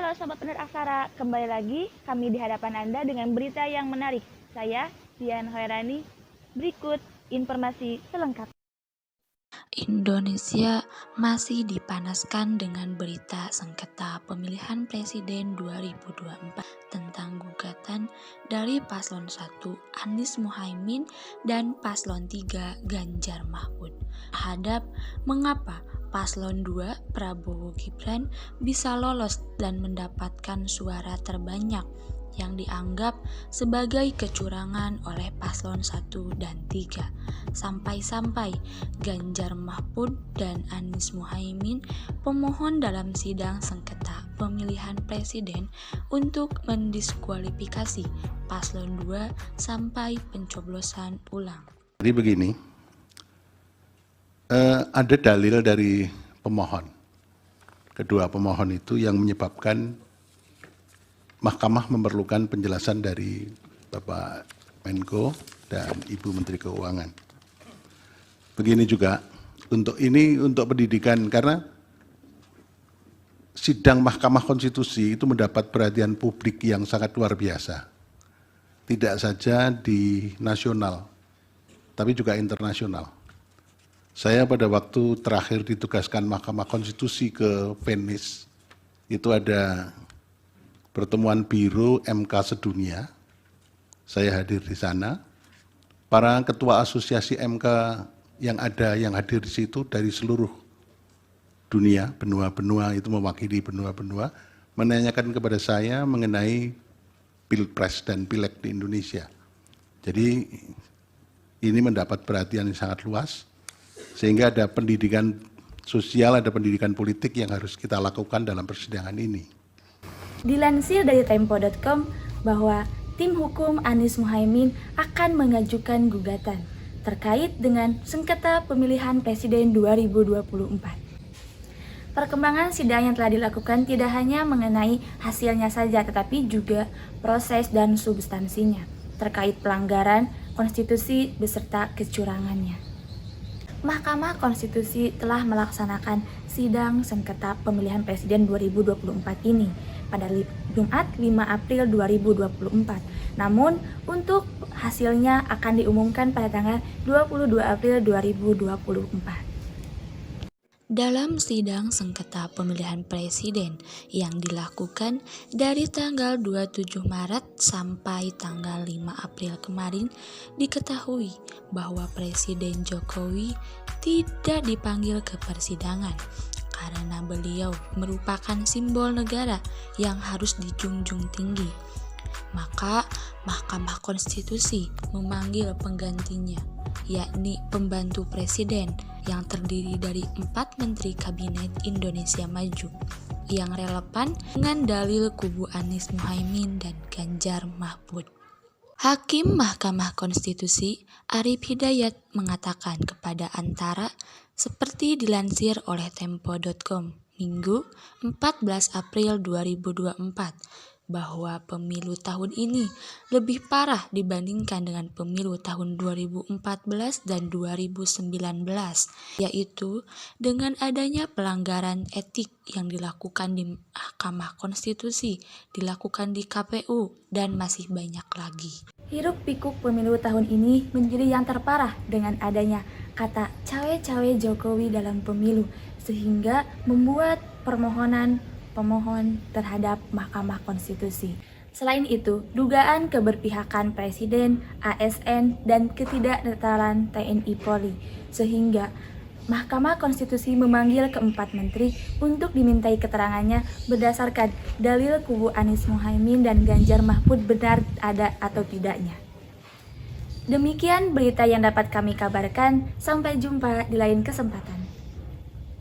Halo Sobat Bener Aksara, kembali lagi kami di hadapan Anda dengan berita yang menarik. Saya, Dian Hoirani, berikut informasi selengkapnya. Indonesia masih dipanaskan dengan berita sengketa pemilihan presiden 2024 tentang gugatan dari Paslon 1 Anies Muhaimin dan Paslon 3 Ganjar Mahfud terhadap mengapa Paslon 2 Prabowo Gibran bisa lolos dan mendapatkan suara terbanyak yang dianggap sebagai kecurangan oleh Paslon 1 dan 3. Sampai-sampai Ganjar Mahfud dan Anies Muhaimin, pemohon dalam sidang sengketa pemilihan presiden untuk mendiskualifikasi Paslon 2 sampai pencoblosan ulang. Jadi begini, ada dalil dari pemohon. Kedua pemohon itu yang menyebabkan Mahkamah memerlukan penjelasan dari Bapak Menko dan Ibu Menteri Keuangan. Begini juga, untuk pendidikan, karena sidang Mahkamah Konstitusi itu mendapat perhatian publik yang sangat luar biasa. Tidak saja di nasional, tapi juga internasional. Saya pada waktu terakhir ditugaskan Mahkamah Konstitusi ke Venice, itu ada pertemuan Biro MK sedunia, saya hadir di sana. Para ketua asosiasi MK yang hadir di situ dari seluruh dunia, benua-benua itu mewakili benua-benua, menanyakan kepada saya mengenai Pilpres dan Pileg di Indonesia. Jadi ini mendapat perhatian yang sangat luas, sehingga ada pendidikan sosial, ada pendidikan politik yang harus kita lakukan dalam persidangan ini. Dilansir dari Tempo.com bahwa tim hukum Anies Muhaimin akan mengajukan gugatan terkait dengan sengketa pemilihan presiden 2024. Perkembangan sidang yang telah dilakukan tidak hanya mengenai hasilnya saja, tetapi juga proses dan substansinya terkait pelanggaran konstitusi beserta kecurangannya. Mahkamah Konstitusi telah melaksanakan sidang sengketa pemilihan presiden 2024 ini pada Jumat 5 April 2024. Namun, untuk hasilnya akan diumumkan pada tanggal 22 April 2024. Dalam sidang sengketa pemilihan presiden yang dilakukan dari tanggal 27 Maret sampai tanggal 5 April kemarin, diketahui bahwa Presiden Jokowi tidak dipanggil ke persidangan karena beliau merupakan simbol negara yang harus dijunjung tinggi. Maka Mahkamah Konstitusi memanggil penggantinya, yakni pembantu presiden yang terdiri dari 4 Menteri Kabinet Indonesia Maju yang relevan dengan dalil kubu Anies Muhaimin dan Ganjar Mahfud. Hakim Mahkamah Konstitusi Arief Hidayat mengatakan kepada Antara seperti dilansir oleh Tempo.com Minggu 14 April 2024 bahwa pemilu tahun ini lebih parah dibandingkan dengan pemilu tahun 2014 dan 2019, yaitu dengan adanya pelanggaran etik yang dilakukan di Mahkamah Konstitusi, dilakukan di KPU, dan masih banyak lagi. Hiruk-pikuk pemilu tahun ini menjadi yang terparah dengan adanya kata cawe-cawe Jokowi dalam pemilu, sehingga membuat pemohon terhadap Mahkamah Konstitusi. Selain itu, dugaan keberpihakan Presiden, ASN, dan ketidaknetralan TNI Polri, sehingga Mahkamah Konstitusi memanggil keempat menteri untuk dimintai keterangannya berdasarkan dalil kubu Anies Muhaimin dan Ganjar Mahfud benar ada atau tidaknya. Demikian berita yang dapat kami kabarkan, sampai jumpa di lain kesempatan.